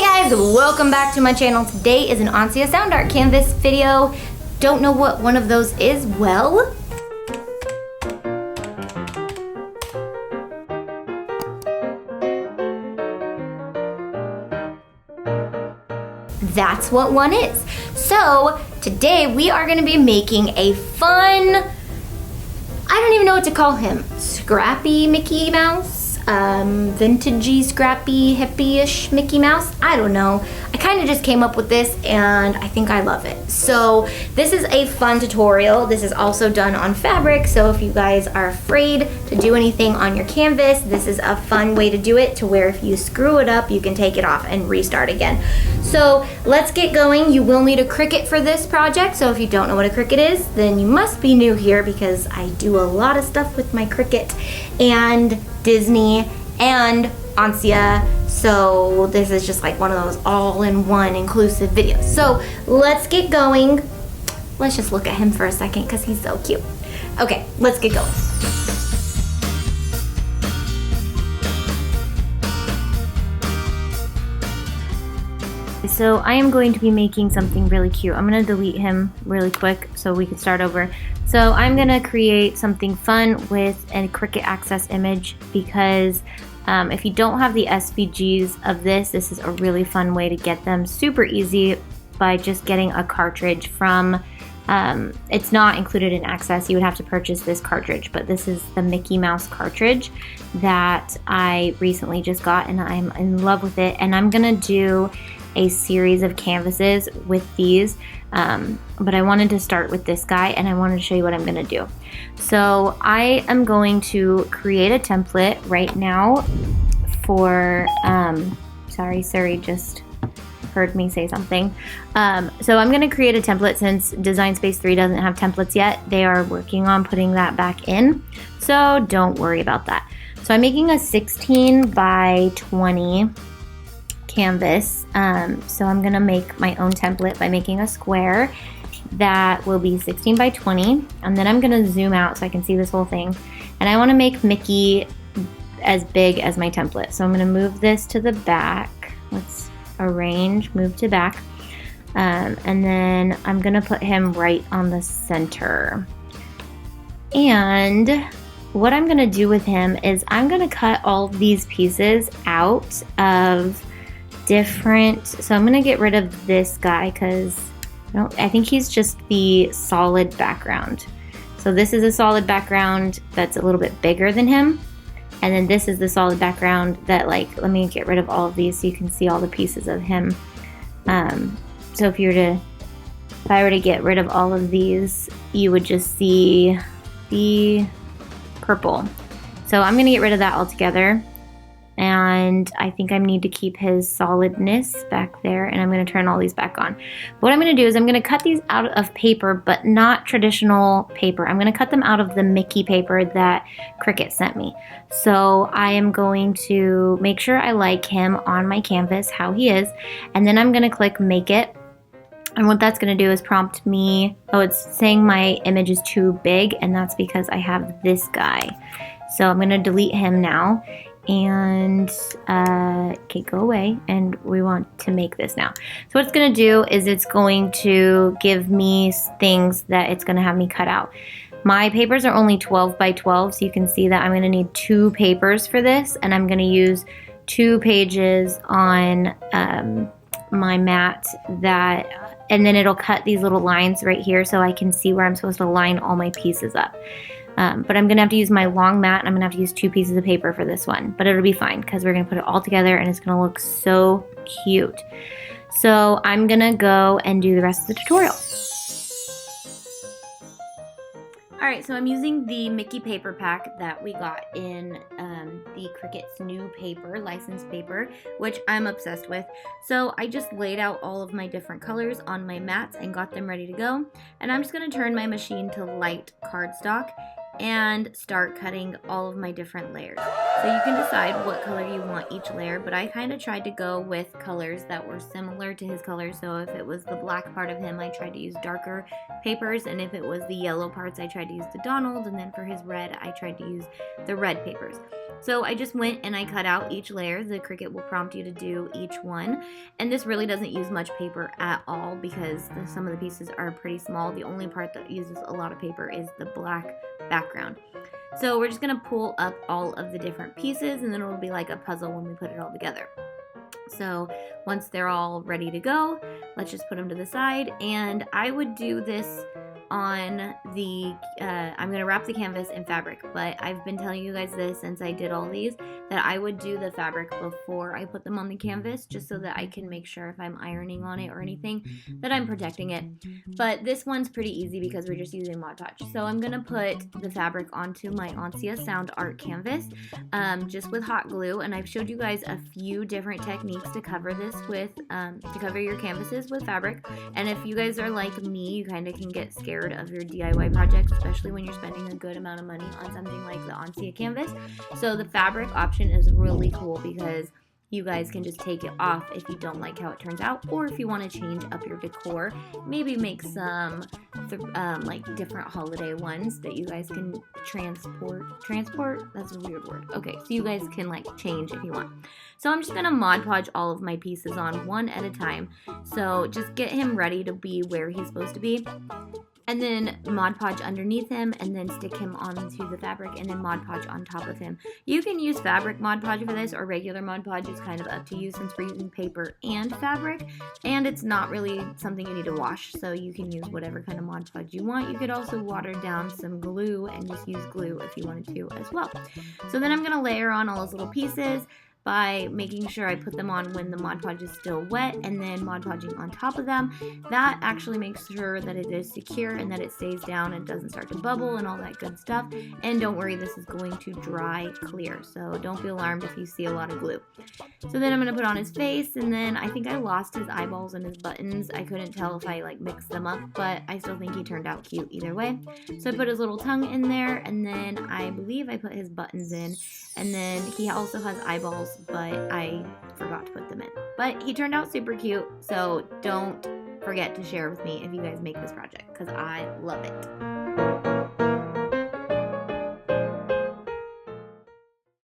Hey guys, welcome back to my channel. Today is an Onsia SoundArt canvas video. Don't know what one of those is? Well, that's what one is. So today we are going to be making a fun, I don't even know what to call him, scrappy Mickey Mouse, vintagey, scrappy, hippie-ish Mickey Mouse. I don't know. I kind of just came up with this and I think I love it. So this is a fun tutorial. This is also done on fabric, so if you guys are afraid to do anything on your canvas, this is a fun way to do it, to where if you screw it up, you can take it off and restart again. So let's get going. You will need a Cricut for this project, so if you don't know what a Cricut is, then you must be new here, because I do a lot of stuff with my Cricut and Disney and Onsia, so this is just like one of those all-in-one inclusive videos. So let's get going. Let's just look at him for a second because he's so cute. Okay, let's get going. So I am going to be making something really cute. I'm going to delete him really quick so we can start over. So I'm going to create something fun with a Cricut Access image, because if you don't have the SVGs of this is a really fun way to get them. Super easy by just getting a cartridge from, it's not included in Access. You would have to purchase this cartridge, but this is the Mickey Mouse cartridge that I recently just got, and I'm in love with it. And I'm going to do a series of canvases with these, but I wanted to start with this guy, and I wanted to show you what I'm going to do. So I am going to create a template right now for, sorry, Siri just heard me say something. So I'm going to create a template since Design Space 3 doesn't have templates yet. They are working on putting that back in, so don't worry about that. So I'm making a 16 by 20 canvas, so I'm gonna make my own template by making a square that will be 16 by 20, and then I'm gonna zoom out so I can see this whole thing, and I want to make Mickey as big as my template. So I'm gonna move this to the back. Let's arrange, move to back, and then I'm gonna put him right on the center. And what I'm gonna do with him is I'm gonna cut all these pieces out of different, so I'm gonna get rid of this guy because I think he's just the solid background. So this is a solid background that's a little bit bigger than him, and then this is the solid background that, like, let me get rid of all of these so you can see all the pieces of him. So if I were to get rid of all of these, you would just see the purple. So I'm gonna get rid of that altogether. And I think I need to keep his solidness back there, and I'm going to turn all these back on. What I'm going to do is I'm going to cut these out of paper, but not traditional paper. I'm going to cut them out of the Mickey paper that Cricut sent me. So I am going to make sure I like him on my canvas, how he is, and then I'm going to click Make It. And what that's going to do is prompt me, oh, it's saying my image is too big, and that's because I have this guy. So I'm going to delete him now. And okay, go away, and we want to make this now. So what it's going to do is it's going to give me things that it's going to have me cut out. My papers are only 12 by 12, so you can see that I'm going to need 2 papers for this, and I'm going to use 2 pages on my mat, and then it'll cut these little lines right here so I can see where I'm supposed to line all my pieces up. But I'm going to have to use my long mat, and I'm going to have to use 2 pieces of paper for this one. But it'll be fine because we're going to put it all together, and it's going to look so cute. So I'm going to go and do the rest of the tutorial. Alright, so I'm using the Mickey paper pack that we got in the Cricut's new paper, licensed paper, which I'm obsessed with. So I just laid out all of my different colors on my mats and got them ready to go. And I'm just going to turn my machine to light cardstock and start cutting all of my different layers. So you can decide what color you want each layer, but I kind of tried to go with colors that were similar to his color. So if it was the black part of him, I tried to use darker papers, and if it was the yellow parts, I tried to use the Donald, and then for his red, I tried to use the red papers. So I just went and I cut out each layer. The Cricut will prompt you to do each one, and this really doesn't use much paper at all because some of the pieces are pretty small. The only part that uses a lot of paper is the black background. So we're just going to pull up all of the different pieces, and then it'll be like a puzzle when we put it all together. So once they're all ready to go, let's just put them to the side. And I would do this on the, I'm going to wrap the canvas in fabric, but I've been telling you guys this since I did all these, that I would do the fabric before I put them on the canvas, just so that I can make sure if I'm ironing on it or anything that I'm protecting it. But this one's pretty easy because we're just using Mod Podge. So I'm going to put the fabric onto my Onsia SoundArt canvas, just with hot glue, and I've showed you guys a few different techniques to cover this with, to cover your canvases with fabric. And if you guys are like me, you kind of can get scared of your DIY projects, especially when you're spending a good amount of money on something like the Onsia canvas. So the fabric option is really cool because you guys can just take it off if you don't like how it turns out, or if you want to change up your decor, maybe make some like different holiday ones that you guys can transport, that's a weird word. Okay, so you guys can like change if you want. So I'm just going to Mod Podge all of my pieces on one at a time, so just get him ready to be where he's supposed to be. And then Mod Podge underneath him, and then stick him onto the fabric, and then Mod Podge on top of him. You can use fabric Mod Podge for this, or regular Mod Podge. It's kind of up to you since we're using paper and fabric, and it's not really something you need to wash, so you can use whatever kind of Mod Podge you want. You could also water down some glue and just use glue if you wanted to as well. So then I'm going to layer on all those little pieces by making sure I put them on when the Mod Podge is still wet, and then Mod Podging on top of them. That actually makes sure that it is secure and that it stays down and doesn't start to bubble and all that good stuff. And don't worry, this is going to dry clear, so don't be alarmed if you see a lot of glue. So then I'm going to put on his face, and then I think I lost his eyeballs and his buttons. I couldn't tell if I like mixed them up, but I still think he turned out cute either way. So I put his little tongue in there, and then I believe I put his buttons in, and then he also has eyeballs, but I forgot to put them in. But he turned out super cute, so don't forget to share with me if you guys make this project, because I love it.